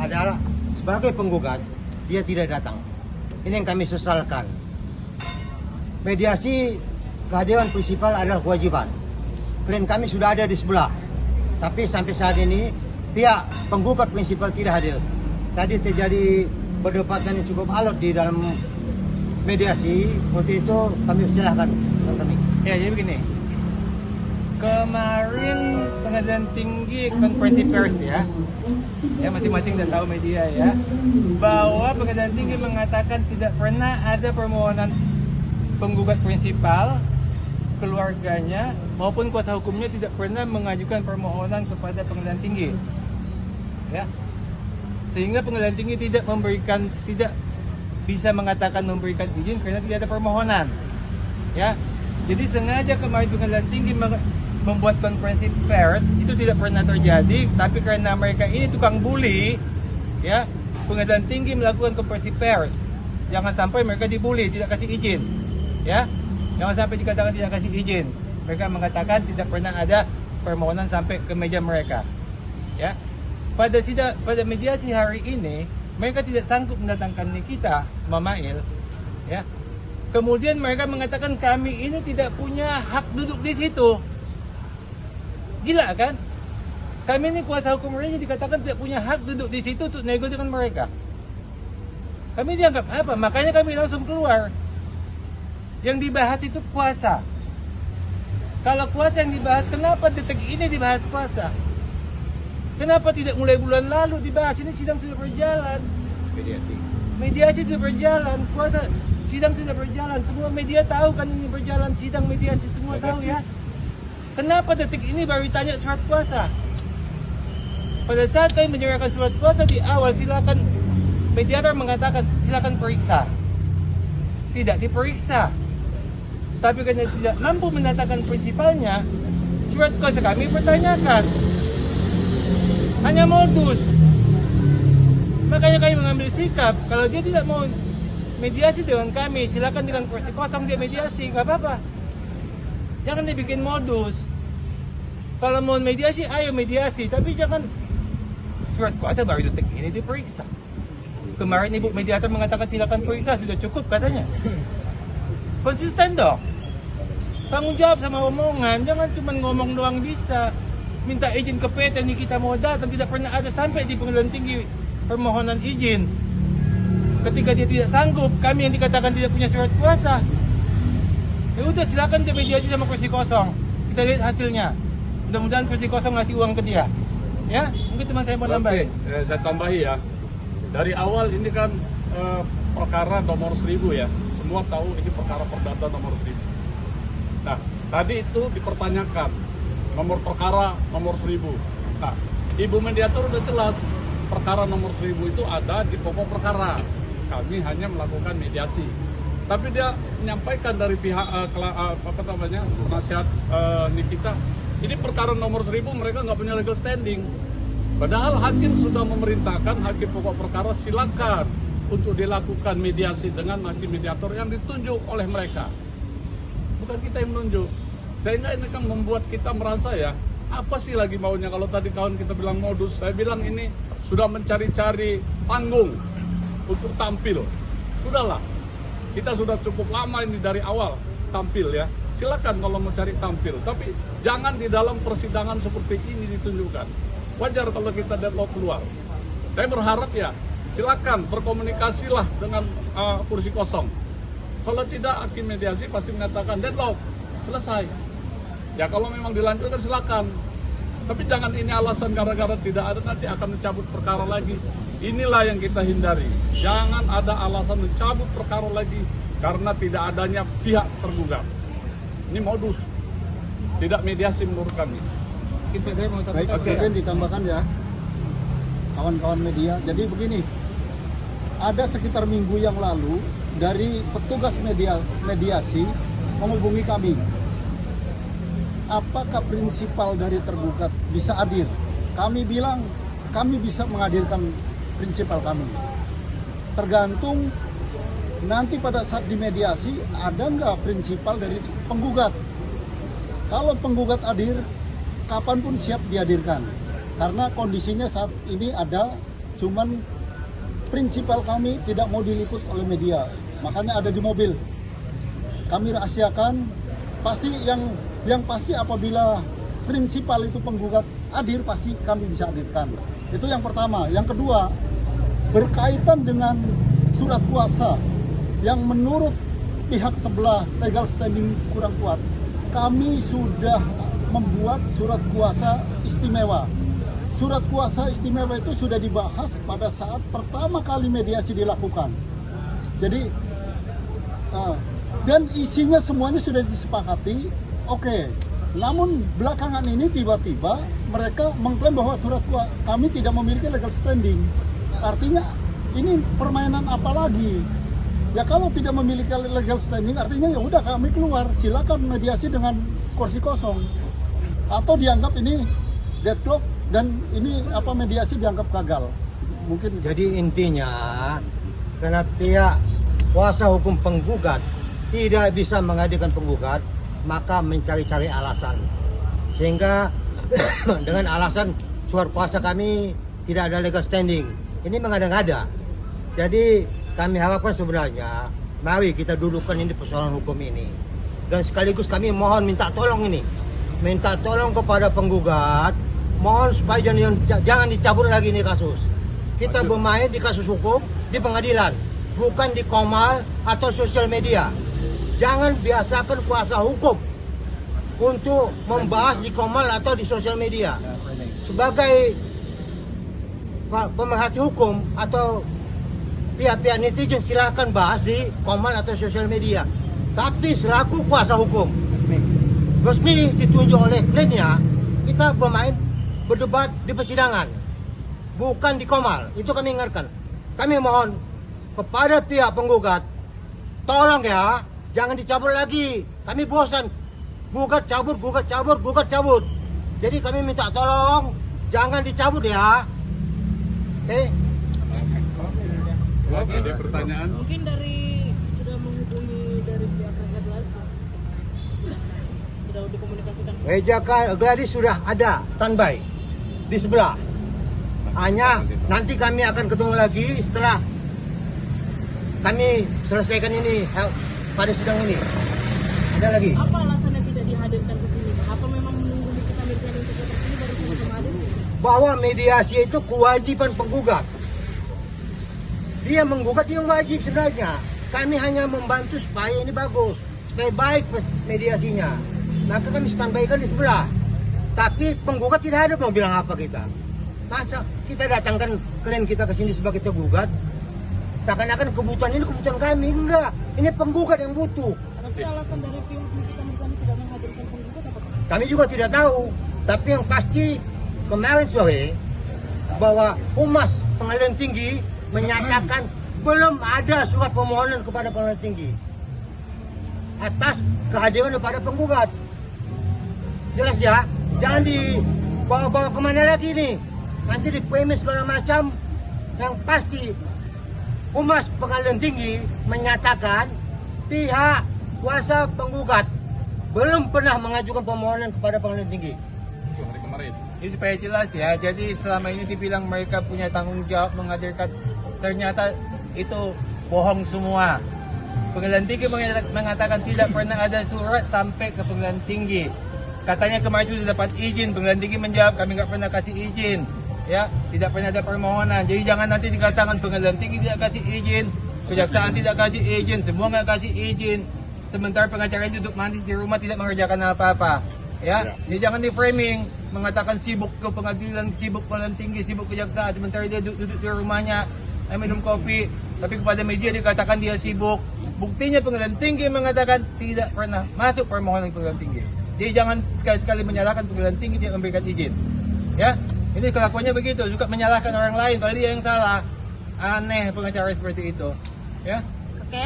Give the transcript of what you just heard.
adalah sebagai penggugat dia tidak datang. Ini yang kami sesalkan. Mediasi kehadiran prinsipal adalah kewajiban. Klien kami sudah ada di sebelah, tapi sampai saat ini pihak penggugat prinsipal tidak hadir. Tadi terjadi perdebatan yang cukup alot di dalam mediasi. Untuk itu kami silahkan. Ya, jadi begini. Kemarin Pengadilan Tinggi konferensi pers ya masing-masing udah tahu media ya, bahwa Pengadilan Tinggi mengatakan tidak pernah ada permohonan penggugat prinsipal, keluarganya maupun kuasa hukumnya tidak pernah mengajukan permohonan kepada Pengadilan Tinggi, ya, sehingga Pengadilan Tinggi tidak bisa mengatakan memberikan izin karena tidak ada permohonan, ya. Jadi sengaja kemarin Pengadilan Tinggi membuat konferensi pers itu tidak pernah terjadi, tapi karena mereka ini tukang bully, ya, Pengadilan Tinggi melakukan konferensi pers. Jangan sampai mereka dibully, tidak kasih izin, ya, jangan sampai dikatakan tidak kasih izin. Mereka mengatakan tidak pernah ada permohonan sampai ke meja mereka, ya. Pada mediasi hari ini mereka tidak sanggup mendatangkan kita, Mamail, ya. Kemudian mereka mengatakan kami ini tidak punya hak duduk di situ. Gila kan? Kami ini kuasa hukum mereka dikatakan tidak punya hak duduk di situ untuk nego dengan mereka. Kami dianggap apa? Makanya kami langsung keluar. Yang dibahas itu kuasa. Kalau kuasa yang dibahas, kenapa detik ini dibahas kuasa? Kenapa tidak mulai bulan lalu dibahas? Ini sidang sudah berjalan. Mediasi sudah berjalan. Kuasa sidang sudah berjalan. Semua media tahu kan ini berjalan sidang mediasi, semua tahu ya. Kenapa detik ini baru ditanya surat kuasa? Pada saat kami menyerahkan surat kuasa di awal, silakan mediator mengatakan silakan periksa. Tidak diperiksa. Tapi karena tidak mampu mendatangkan prinsipalnya, surat kuasa kami pertanyakan. Hanya modus. Makanya kami mengambil sikap, kalau dia tidak mau mediasi dengan kami, silakan dengan kursi kosong dia mediasi, nggak apa-apa. Jangan dibikin modus. Kalau mau mediasi, ayo mediasi. Tapi jangan surat kuasa baru detik ini diperiksa. Kemarin Ibu Mediator mengatakan silakan periksa, sudah cukup katanya. Konsisten dong. Tanggung jawab sama omongan. Jangan cuma ngomong doang bisa. Minta izin ke PT nih kita mau datang. Tidak pernah ada sampai di Pengadilan Tinggi permohonan izin. Ketika dia tidak sanggup, kami yang dikatakan tidak punya surat kuasa, ya udah silakan dia mediasi sama kursi kosong. Kita lihat hasilnya. Mudah-mudahan kursi kosong ngasih uang ke dia. Ya, mungkin teman saya mau nambahin. Saya tambahi ya. Dari awal ini kan perkara nomor 1000 ya. Semua tahu ini perkara perdata nomor 1000. Nah, tadi itu dipertanyakan nomor perkara nomor 1000. Nah, Ibu Mediator udah jelas perkara nomor 1000 itu ada di pokok perkara. Kami hanya melakukan mediasi. Tapi dia menyampaikan dari pihak penasihat Nikita, ini perkara nomor 1000 mereka nggak punya legal standing. Padahal hakim sudah memerintahkan hakim pokok perkara silakan untuk dilakukan mediasi dengan hakim mediator yang ditunjuk oleh mereka. Bukan kita yang menunjuk. Sehingga ini kan membuat kita merasa ya, apa sih lagi maunya? Kalau tadi kawan kita bilang modus, saya bilang ini sudah mencari-cari panggung untuk tampil. Sudahlah, kita sudah cukup lama ini dari awal tampil ya. Silakan kalau mau cari tampil, tapi jangan di dalam persidangan seperti ini ditunjukkan. Wajar kalau kita deadlock keluar. Saya berharap ya, silakan berkomunikasilah dengan kursi kosong. Kalau tidak, hakim mediasi pasti mengatakan deadlock, selesai. Ya kalau memang dilanjutkan silakan. Tapi jangan ini alasan gara-gara tidak ada nanti akan mencabut perkara lagi. Inilah yang kita hindari. Jangan ada alasan mencabut perkara lagi karena tidak adanya pihak tergugat. Ini modus, tidak mediasi menurut kami. Baik, mungkin ditambahkan ya, kawan-kawan media. Jadi begini, ada sekitar minggu yang lalu dari petugas mediasi menghubungi kami. Apakah prinsipal dari tergugat bisa hadir? Kami bilang kami bisa menghadirkan prinsipal kami. Tergantung nanti pada saat dimediasi ada nggak prinsipal dari penggugat. Kalau penggugat hadir, kapanpun siap dihadirkan. Karena kondisinya saat ini ada cuman prinsipal kami tidak mau diliput oleh media, makanya ada di mobil. Kami rahasiakan, pasti yang pasti apabila prinsipal itu penggugat hadir, pasti kami bisa hadirkan. Itu yang pertama. Yang kedua, berkaitan dengan surat kuasa yang menurut pihak sebelah legal standing kurang kuat, kami sudah membuat surat kuasa istimewa. Surat kuasa istimewa itu sudah dibahas pada saat pertama kali mediasi dilakukan. Jadi dan isinya semuanya sudah disepakati. Oke. Namun belakangan ini tiba-tiba mereka mengklaim bahwa surat kuasa kami tidak memiliki legal standing. Artinya ini permainan apa lagi? Ya kalau tidak memiliki legal standing artinya ya udah kami keluar, silakan mediasi dengan kursi kosong. Atau dianggap ini deadlock dan ini mediasi dianggap gagal. Mungkin Jadi intinya, karena pihak kuasa hukum penggugat tidak bisa menghadirkan penggugat, maka mencari-cari alasan. Sehingga dengan alasan surat kuasa kami tidak ada legal standing, ini mengada-ngada. Jadi kami harapkan sebenarnya, mari kita dudukkan ini persoalan hukum ini. Dan sekaligus kami mohon minta tolong ini. Minta tolong kepada penggugat, mohon supaya jangan dicabut lagi ini kasus. Kita bermain di kasus hukum di pengadilan, bukan di Komal atau sosial media. Jangan biasakan kuasa hukum untuk membahas di Komal atau di sosial media. Sebagai pemerhati hukum atau pihak-pihak netizen silahkan bahas di Komal atau sosial media. Tapi selaku kuasa hukum resmi ditunjuk oleh kliennya, kita bermain berdebat di persidangan, bukan di Komal. Itu kami ingatkan. Kami mohon kepada pihak penggugat, tolong ya, jangan dicabut lagi. Kami bosan. Gugat cabut, gugat cabut, gugat cabut. Jadi kami minta tolong, jangan dicabut ya. Oke? Ada pertanyaan? Mungkin sudah menghubungi dari pihak Raja Gladys, sudah dikomunikasikan. Raja Gladys sudah ada standby di sebelah. Hanya nanti kami akan ketemu lagi setelah kami selesaikan ini pada sidang ini. Ada lagi. Apa alasannya tidak dihadirkan ke sini? Apa memang menunggu kita mediasi untuk datang ke sini baru bisa hadir? Bahwa mediasi itu kewajiban penggugat. Dia menggugat, dia wajib sebenarnya. Kami hanya membantu supaya ini bagus, supaya baik mediasinya. Maka kami standby-kan di sebelah. Tapi penggugat tidak ada mau bilang apa kita. Masa kita datangkan klien kita ke sini sebagai tergugat? Seakan-akan kebutuhan ini kebutuhan kami. Enggak, ini penggugat yang butuh. Tapi alasan dari pihak Nikita Mirzani tidak menghadirkan penggugat apa? Kami juga tidak tahu. Tapi yang pasti kemarin sore bahwa Humas Pengadilan Tinggi menyatakan belum ada surat permohonan kepada Pengadilan Tinggi atas kehadiran daripada penggugat. Jelas ya, jangan dibawa-bawa kemana lagi nih. Nanti dipremis segala macam. Yang pasti Humas Pengadilan Tinggi menyatakan pihak kuasa penggugat belum pernah mengajukan permohonan kepada Pengadilan Tinggi. Hari kemarin. Ini supaya jelas ya, jadi selama ini dibilang mereka punya tanggung jawab menghadirkan, ternyata itu bohong semua. Pengadilan Tinggi mengatakan tidak pernah ada surat sampai ke Pengadilan Tinggi. Katanya kemarin sudah dapat izin, Pengadilan Tinggi menjawab kami nggak pernah kasih izin. Ya, tidak pernah ada permohonan. Jadi jangan nanti dikatakan Pengadilan Tinggi tidak kasih izin, Kejaksaan tidak kasih izin, semua nggak kasih izin. Sementara pengacara duduk manis di rumah tidak mengerjakan apa-apa. Ya, jadi jangan di framing mengatakan sibuk ke pengadilan, sibuk Pengadilan Tinggi, sibuk kejaksaan, sementara dia duduk di rumahnya minum kopi, tapi kepada media dikatakan dia sibuk. Buktinya Pengadilan Tinggi mengatakan tidak pernah masuk permohonan Pengadilan Tinggi. Jadi jangan sekali-sekali menyalahkan Pengadilan Tinggi tidak memberikan izin. Ya, ini kelakuannya begitu, suka menyalahkan orang lain padahal dia yang salah. Aneh pengacara seperti itu. Ya. Oke.